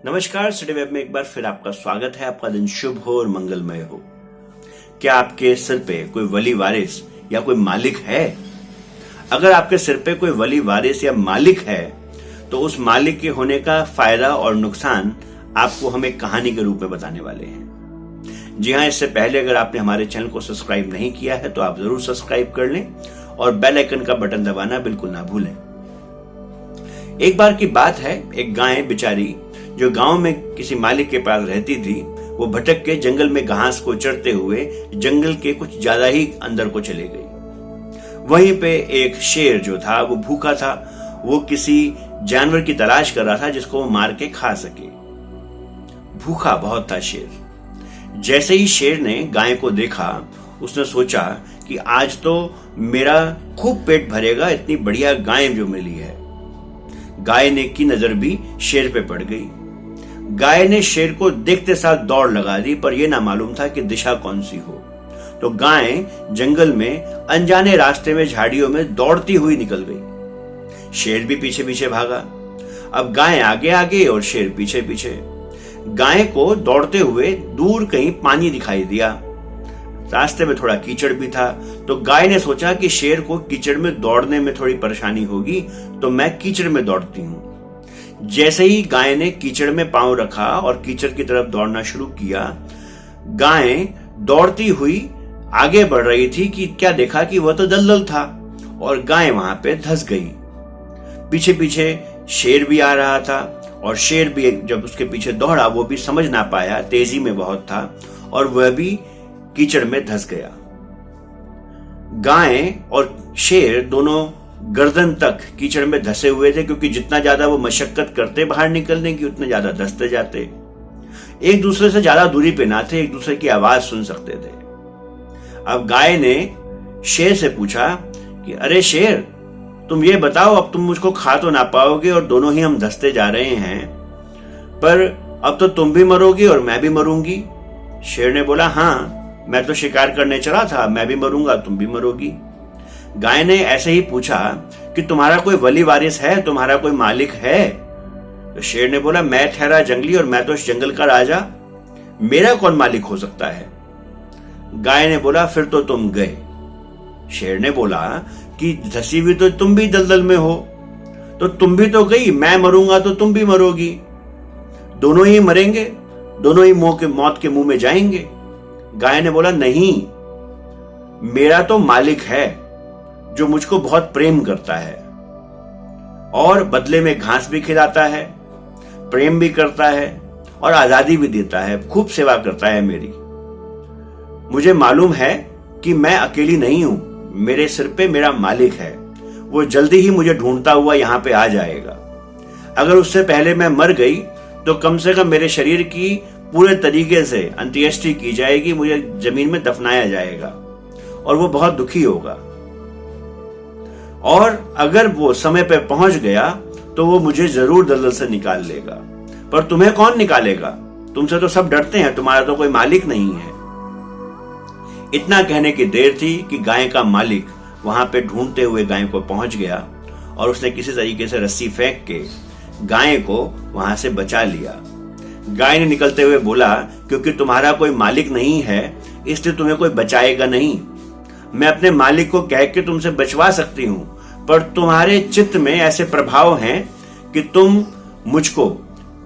नमस्कार, city web में एक बार फिर आपका स्वागत है। आपका दिन शुभ हो और मंगलमय हो। क्या आपके सिर पे कोई वली वारिस या कोई मालिक है? अगर आपके सिर पे कोई वली वारिस या मालिक है तो उस मालिक के होने का फायदा और नुकसान आपको हम एक कहानी के रूप में बताने वाले हैं। जी हाँ, इससे पहले अगर आपने हमारे चैनल को सब्सक्राइब नहीं किया है तो आप जरूर सब्सक्राइब कर लें और बेल आइकन का बटन दबाना बिल्कुल ना भूलें। एक बार की बात है, एक गाय बेचारी जो गांव में किसी मालिक के पास रहती थी, वो भटक के जंगल में घास को चरते हुए जंगल के कुछ ज्यादा ही अंदर को चले गई। वहीं पे एक शेर जो था वो भूखा था। वो किसी जानवर की तलाश कर रहा था जिसको वो मार के खा सके। भूखा बहुत था शेर। जैसे ही शेर ने गाय को देखा, उसने सोचा कि आज तो मेरा खूब पेट भरेगा, इतनी बढ़िया गाय जो मिली है। गाय ने की नजर भी शेर पे पड़ गई। गाय ने शेर को देखते साथ दौड़ लगा दी, पर यह ना मालूम था कि दिशा कौन सी हो। तो गाय जंगल में अनजाने रास्ते में झाड़ियों में दौड़ती हुई निकल गई। शेर भी पीछे पीछे भागा। अब गाय आगे आगे और शेर पीछे पीछे। गाय को दौड़ते हुए दूर कहीं पानी दिखाई दिया। रास्ते में थोड़ा कीचड़ भी था, तो गाय ने सोचा कि शेर को कीचड़ में दौड़ने में थोड़ी परेशानी होगी, तो मैं कीचड़ में दौड़ती हूं। जैसे ही गाय ने कीचड़ में पांव रखा और कीचड़ की तरफ दौड़ना शुरू किया, गाय दौड़ती हुई आगे बढ़ रही थी कि क्या देखा कि वह तो दलदल था और गाय वहां पे धंस गई। पीछे पीछे शेर भी आ रहा था और शेर भी जब उसके पीछे दौड़ा, वो भी समझ ना पाया, तेजी में बहुत था और वह भी कीचड़ में धंस गया। गाय और शेर दोनों गर्दन तक कीचड़ में धंसे हुए थे, क्योंकि जितना ज्यादा वो मशक्कत करते बाहर निकलने की, उतने ज्यादा धंसते जाते। एक दूसरे से ज्यादा दूरी पे ना थे, एक दूसरे की आवाज सुन सकते थे। अब गाय ने शेर से पूछा कि अरे शेर, तुम ये बताओ, अब तुम मुझको खा तो ना पाओगे और दोनों ही हम धंसते जा रहे हैं, पर अब तो तुम भी मरोगी और मैं भी मरूंगी। शेर ने बोला, हाँ, मैं तो शिकार करने चला था, मैं भी मरूंगा, तुम भी मरोगी। गाय ने ऐसे ही पूछा कि तुम्हारा कोई वली वारिस है, तुम्हारा कोई मालिक है? तो शेर ने बोला, मैं ठहरा जंगली और मैं तो इस जंगल का राजा, मेरा कौन मालिक हो सकता है? गाय ने बोला, फिर तो तुम गए। शेर ने बोला कि धसी हुई तो तुम भी दलदल में हो, तो तुम भी तो गई, मैं मरूंगा तो तुम भी मरोगी, दोनों ही मरेंगे, दोनों ही मौत के मुंह में जाएंगे। गाय ने बोला, नहीं, मेरा तो मालिक है जो मुझको बहुत प्रेम करता है और बदले में घास भी खिलाता है, प्रेम भी करता है और आजादी भी देता है, खूब सेवा करता है मेरी। मुझे मालूम है कि मैं अकेली नहीं हूं, मेरे सिर पे मेरा मालिक है, वो जल्दी ही मुझे ढूंढता हुआ यहां पे आ जाएगा। अगर उससे पहले मैं मर गई तो कम से कम मेरे शरीर की पूरे तरीके से अंत्येष्टि की जाएगी, मुझे जमीन में दफनाया जाएगा और वो बहुत दुखी होगा। और अगर वो समय पे पहुंच गया तो वो मुझे जरूर दलदल से निकाल लेगा, पर तुम्हें कौन निकालेगा? तुमसे तो सब डरते हैं, तुम्हारा तो कोई मालिक नहीं है। इतना कहने की देर थी कि गाय का मालिक वहां पे ढूंढते हुए गाय को पहुंच गया और उसने किसी तरीके से रस्सी फेंक के गाय को वहां से बचा लिया। गाय ने निकलते हुए बोला, क्योंकि तुम्हारा कोई मालिक नहीं है इसलिए तुम्हें कोई बचाएगा नहीं। मैं अपने मालिक को कह के तुमसे बचवा सकती हूं, पर तुम्हारे चित्त में ऐसे प्रभाव हैं कि तुम मुझको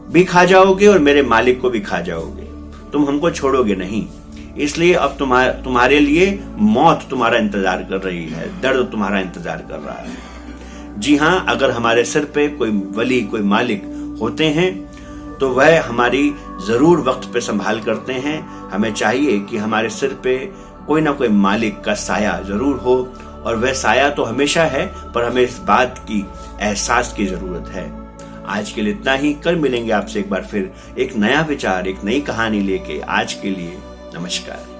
भी खा जाओगे और मेरे मालिक को भी खा जाओगे, तुम हमको छोड़ोगे नहीं। इसलिए अब तुम्हारे लिए मौत तुम्हारा इंतजार कर रही है, दर्द तुम्हारा इंतजार कर रहा है। जी हाँ, अगर हमारे सिर पे कोई वली, कोई मालिक होते हैं तो वह हमारी जरूर वक्त पे संभाल करते हैं। हमें चाहिए कि हमारे सिर पे कोई ना कोई मालिक का साया जरूर हो, और वह साया तो हमेशा है, पर हमें इस बात की एहसास की जरूरत है। आज के लिए इतना ही। कल मिलेंगे आपसे एक बार फिर एक नया विचार, एक नई कहानी लेके। आज के लिए नमस्कार।